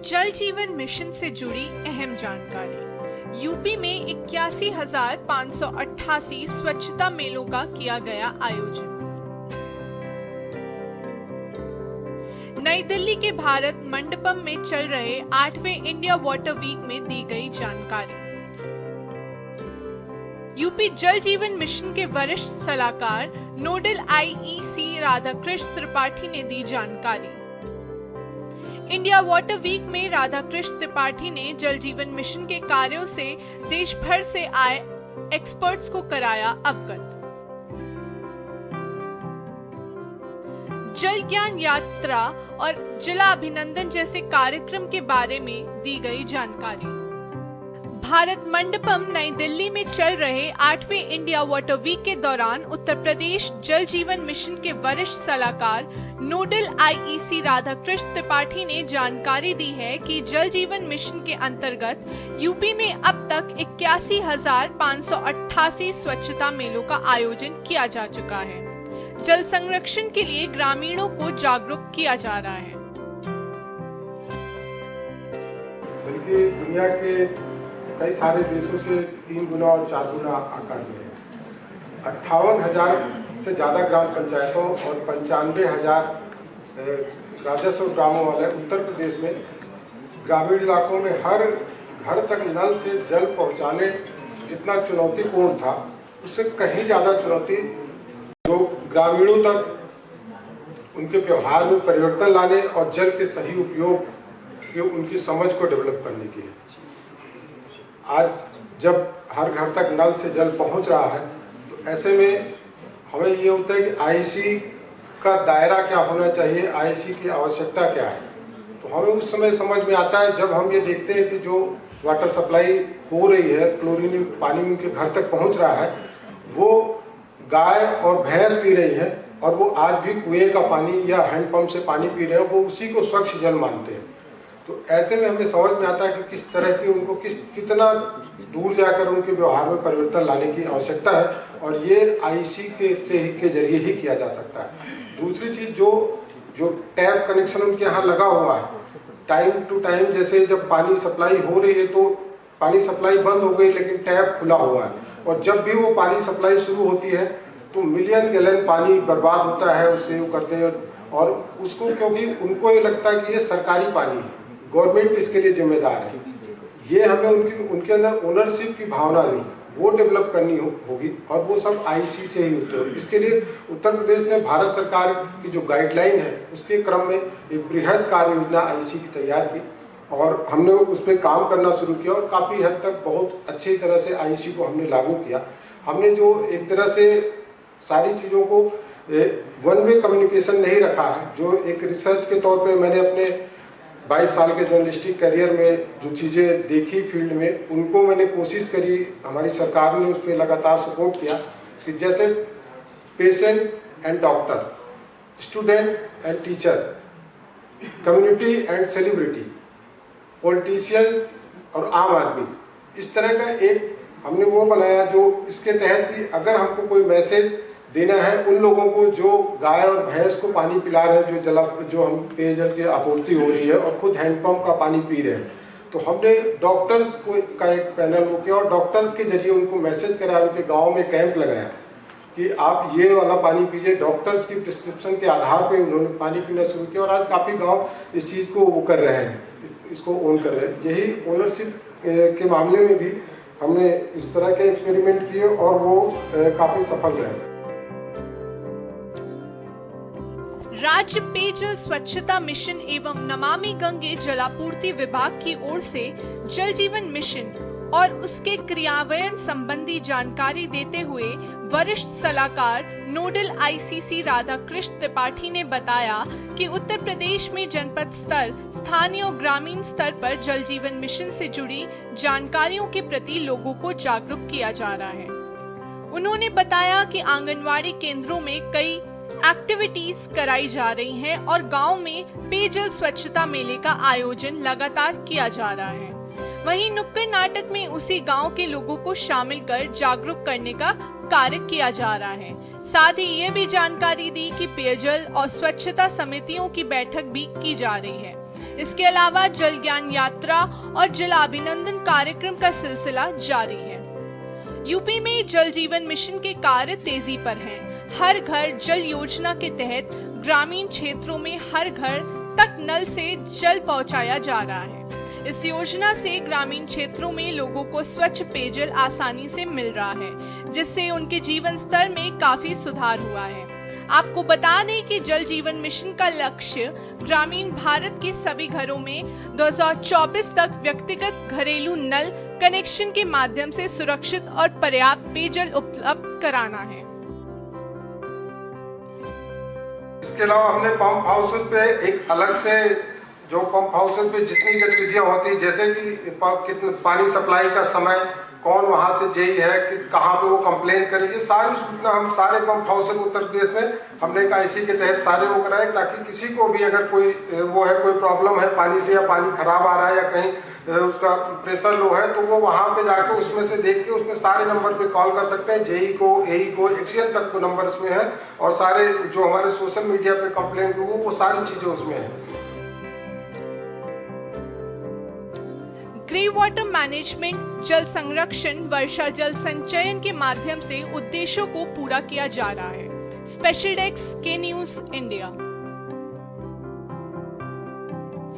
जल जीवन मिशन से जुड़ी अहम जानकारी। यूपी में 81,588 स्वच्छता मेलों का किया गया आयोजन। नई दिल्ली के भारत मंडपम में चल रहे 8वें इंडिया वाटर वीक में दी गई जानकारी। यूपी जल जीवन मिशन के वरिष्ठ सलाहकार नोडल आईईसी राधाकृष्ण त्रिपाठी ने दी जानकारी। इंडिया वाटर वीक में राधाकृष्ण त्रिपाठी ने जल जीवन मिशन के कार्यों से देश भर से आए एक्सपर्ट्स को कराया अवगत। जल ज्ञान यात्रा और जिला अभिनंदन जैसे कार्यक्रम के बारे में दी गई जानकारी। भारत मंडपम नई दिल्ली में चल रहे 8वें इंडिया वाटर वीक के दौरान उत्तर प्रदेश जल जीवन मिशन के वरिष्ठ सलाहकार नोडल आईईसी राधाकृष्ण त्रिपाठी ने जानकारी दी है कि जल जीवन मिशन के अंतर्गत यूपी में अब तक 81,588 स्वच्छता मेलों का आयोजन किया जा चुका है। जल संरक्षण के लिए ग्रामीणों को जागरूक किया जा रहा है। बल्कि दुनिया के कई सारे देशों से 3 गुना और 4 गुना आकार में है। 58,000 से ज़्यादा ग्राम पंचायतों और 95,000 राजस्व ग्रामों वाले उत्तर प्रदेश में ग्रामीण इलाकों में हर घर तक नल से जल पहुंचाने जितना चुनौतीपूर्ण था, उससे कहीं ज़्यादा चुनौती जो ग्रामीणों तक उनके व्यवहार में परिवर्तन लाने और जल के सही उपयोग की उनकी समझ को डेवलप करने की है। आज जब हर घर तक नल से जल पहुंच रहा है, तो ऐसे में हमें ये होता है कि आईसी का दायरा क्या होना चाहिए, आईसी की आवश्यकता क्या है। तो हमें उस समय समझ में आता है जब हम ये देखते हैं कि जो वाटर सप्लाई हो रही है, क्लोरीन पानी उनके घर तक पहुंच रहा है, वो गाय और भैंस पी रही है और वो आज भी कुएं का पानी या हैंडपंप से पानी पी रहे हैं, वो उसी को स्वच्छ जल मानते हैं। तो ऐसे में हमें समझ में आता है कि किस तरह की उनको कितना दूर जाकर उनके व्यवहार में परिवर्तन लाने की आवश्यकता है, और ये आईसी के जरिए ही किया जा सकता है। दूसरी चीज़ जो टैप कनेक्शन उनके यहाँ लगा हुआ है, टाइम टू टाइम, जैसे जब पानी सप्लाई हो रही है तो पानी सप्लाई बंद हो गई लेकिन टैप खुला हुआ है, और जब भी वो पानी सप्लाई शुरू होती है तो मिलियन गैलन पानी बर्बाद होता है, उससे वो करते हैं। और उसको क्योंकि उनको ये लगता है कि ये सरकारी पानी है, गवर्नमेंट इसके लिए जिम्मेदार है। ये हमें उनके अंदर ओनरशिप की भावना नहीं, वो डेवलप करनी होगी, और वो सब आईसी से ही होते हैं। इसके लिए उत्तर प्रदेश ने भारत सरकार की जो गाइडलाइन है उसके क्रम में एक बृहद कार्य योजना आईसी की तैयार की, और हमने उस पर काम करना शुरू किया, और काफ़ी हद तक बहुत अच्छी तरह से आईसी को हमने लागू किया। हमने जो एक तरह से सारी चीज़ों को वन वे कम्युनिकेशन नहीं रखा है, जो एक रिसर्च के तौर पे मैंने अपने 22 साल के जर्नलिस्टिक करियर में जो चीज़ें देखी फील्ड में, उनको मैंने कोशिश करी, हमारी सरकार ने उस पर लगातार सपोर्ट किया कि जैसे patient and doctor, student and teacher, community and celebrity, politicians और आम आदमी, इस तरह का एक हमने वो बनाया जो इसके तहत कि अगर हमको कोई मैसेज देना है उन लोगों को जो गाय और भैंस को पानी पिला रहे हैं, जो हम पेयजल की आपूर्ति हो रही है और खुद हैंडपंप का पानी पी रहे हैं, तो हमने डॉक्टर्स का एक पैनल वो किया और डॉक्टर्स के जरिए उनको मैसेज करा, उनके गांव में कैंप लगाया कि आप ये वाला पानी पीजिए। डॉक्टर्स की प्रिस्क्रिप्शन के आधार पर उन्होंने पानी पीना शुरू किया, और आज काफ़ी गाँव इस चीज़ को वो कर रहे हैं, इसको ओन कर रहे हैं। यही ओनरशिप के मामले में भी हमने इस तरह के एक्सपेरिमेंट किए और वो काफ़ी सफल रहे। राज्य पेयजल स्वच्छता मिशन एवं नमामि गंगे जलापूर्ति विभाग की ओर से जल जीवन मिशन और उसके क्रियान्वयन संबंधी जानकारी देते हुए वरिष्ठ सलाहकार नोडल आईसीसी राधाकृष्ण त्रिपाठी ने बताया कि उत्तर प्रदेश में जनपद स्तर, स्थानीय और ग्रामीण स्तर पर जल जीवन मिशन से जुड़ी जानकारियों के प्रति लोगों को जागरूक किया जा रहा है। उन्होंने बताया कि आंगनवाड़ी केंद्रों में कई एक्टिविटीज कराई जा रही हैं और गांव में पेयजल स्वच्छता मेले का आयोजन लगातार किया जा रहा है। वहीं नुक्कड़ नाटक में उसी गांव के लोगों को शामिल कर जागरूक करने का कार्य किया जा रहा है। साथ ही ये भी जानकारी दी कि पेयजल और स्वच्छता समितियों की बैठक भी की जा रही है। इसके अलावा जल ज्ञान यात्रा और जल अभिनंदन कार्यक्रम का सिलसिला जारी है। यूपी में जल जीवन मिशन के कार्य तेजी पर हैं। हर घर जल योजना के तहत ग्रामीण क्षेत्रों में हर घर तक नल से जल पहुंचाया जा रहा है। इस योजना से ग्रामीण क्षेत्रों में लोगों को स्वच्छ पेयजल आसानी से मिल रहा है, जिससे उनके जीवन स्तर में काफी सुधार हुआ है। आपको बता दें कि जल जीवन मिशन का लक्ष्य ग्रामीण भारत के सभी घरों में 2024 तक व्यक्तिगत घरेलू नल कनेक्शन के माध्यम से सुरक्षित और पर्याप्त पेयजल उपलब्ध कराना है। इसके अलावा हमने पंप हाउस पे एक अलग से जो पंप हाउस पे जितनी गतिविधियां होती है, जैसे कि कितना पानी सप्लाई का समय, कौन वहां से जेई है कि कहाँ पे वो कंप्लेन करेगी, सारी सूचना हम सारे पंप हाउस उत्तर प्रदेश में हमने एक IC के तहत सारे वो कराए, ताकि किसी को भी अगर कोई वो है कोई प्रॉब्लम है पानी से, या पानी खराब आ रहा है या कहीं उसका प्रेशर लो है, तो वो वहाँ पे जाके उसमें से देख के उसमें सारे नंबर पे कॉल कर सकते हैं। जेई को, AE को, एक्सीएन तक को नंबर इसमें है, और सारे जो हमारे सोशल मीडिया पे कंप्लेन वो सारी चीजें उसमें है। ग्रे वाटर मैनेजमेंट, जल संरक्षण, वर्षा जल संचयन के माध्यम से उद्देश्यों को पूरा किया जा रहा है। स्पेशल डेस्क के न्यूज़ इंडिया।